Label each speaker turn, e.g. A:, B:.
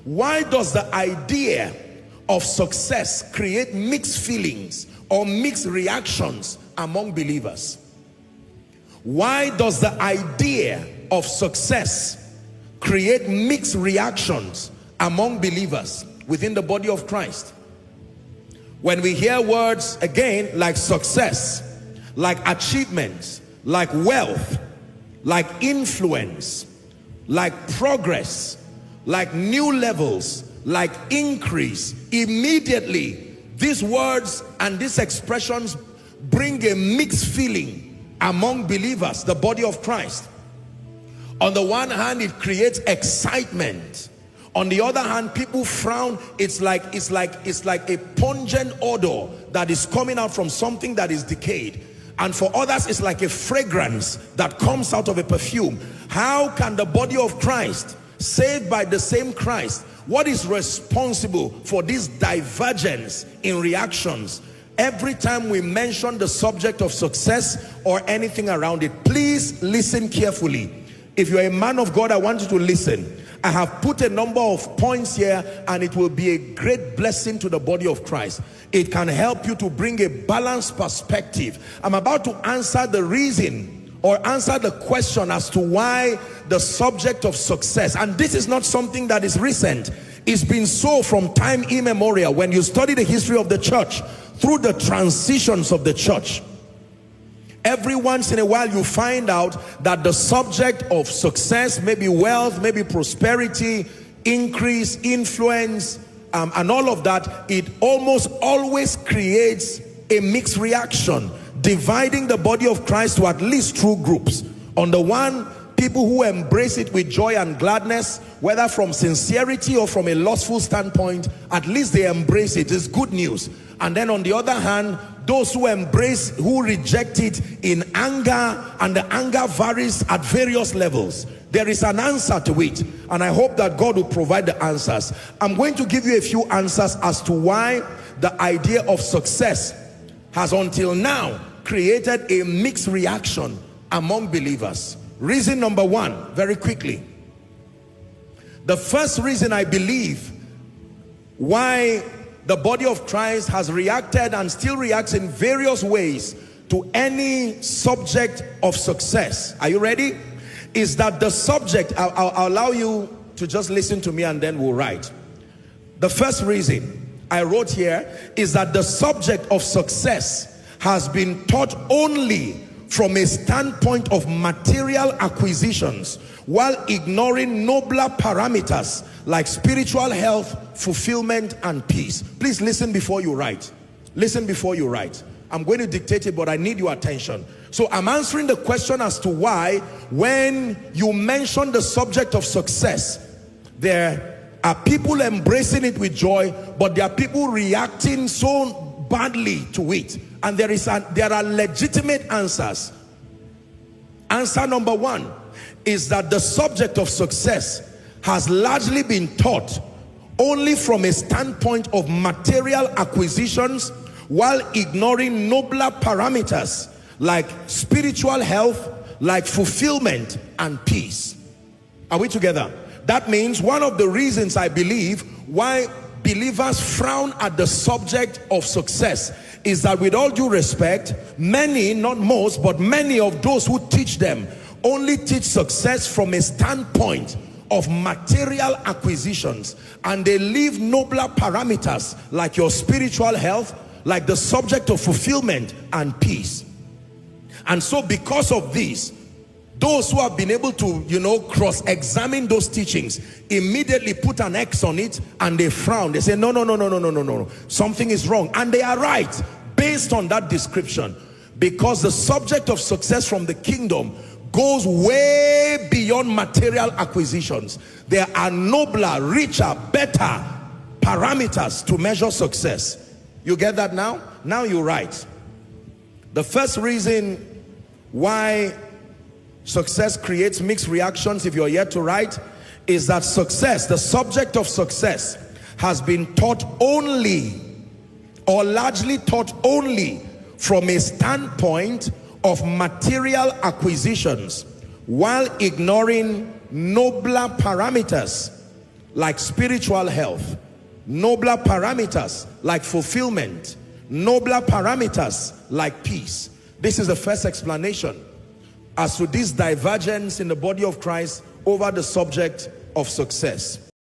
A: Why does the idea of success create mixed feelings or mixed reactions among believers? Why does the idea of success create mixed reactions among believers within the body of Christ? When we hear words again like success, like achievements, like wealth, like influence, like progress, like new levels, like increase, immediately these words and these expressions bring a mixed feeling among believers, the body of Christ. On the one hand, it creates excitement. On the other hand, people frown. It's like a pungent odor that is coming out from something that is decayed. And for others, it's like a fragrance that comes out of a perfume. How can the body of Christ, saved by the same Christ, what is responsible for this divergence in reactions every time we mention the subject of success or anything around it? Please listen carefully. If you're a man of God, I want you to listen. I have put a number of points here, and it will be a great blessing to the body of Christ. It can help you to bring a balanced perspective. I'm about to answer the reason or answer the question as to why the subject of success, and this is not something that is recent. It's been so from time immemorial. When you study the history of the church, through the transitions of the church, every once in a while you find out that the subject of success, maybe wealth, maybe prosperity, increase, influence, and all of that, it almost always creates a mixed reaction, dividing the body of Christ to at least two groups. On the one, people who embrace it with joy and gladness, whether from sincerity or from a lustful standpoint, at least they embrace it. It's good news. And then on the other hand, those who embrace, who reject it in anger, and the anger varies at various levels. There is an answer to it, and I hope that God will provide the answers. I'm going to give you a few answers as to why the idea of success has until now created a mixed reaction among believers. Reason number one, very quickly. The first reason I believe why the body of Christ has reacted and still reacts in various ways to any subject of success, are you ready? Is that the subject, I'll allow you to just listen to me and then we'll write. The first reason I wrote here is that the subject of success has been taught only from a standpoint of material acquisitions, while ignoring nobler parameters like spiritual health, fulfillment, and peace. Please listen before you write. Listen before you write. I'm going to dictate it, but I need your attention. So I'm answering the question as to why, when you mention the subject of success, there are people embracing it with joy, but there are people reacting so badly to it. And there are legitimate answers. Answer number one is that the subject of success has largely been taught only from a standpoint of material acquisitions, while ignoring nobler parameters like spiritual health, like fulfillment and peace. Are we together? That means one of the reasons I believe why believers frown at the subject of success is that, with all due respect, many, not most, but many of those who teach them only teach success from a standpoint of material acquisitions, and they leave nobler parameters like your spiritual health, like the subject of fulfillment and peace. And so because of this, those who have been able to, cross-examine those teachings immediately put an X on it and they frown. They say, no, something is wrong. And they are right based on that description, because the subject of success from the kingdom goes way beyond material acquisitions. There are nobler, richer, better parameters to measure success. You get that now? Now you write. The first reason why success creates mixed reactions, if you're yet to write, is that success, the subject of success, has been taught only, or largely taught only, from a standpoint of material acquisitions, while ignoring nobler parameters like spiritual health, nobler parameters like fulfillment, nobler parameters like peace. This is the first explanation as to this divergence in the body of Christ over the subject of success.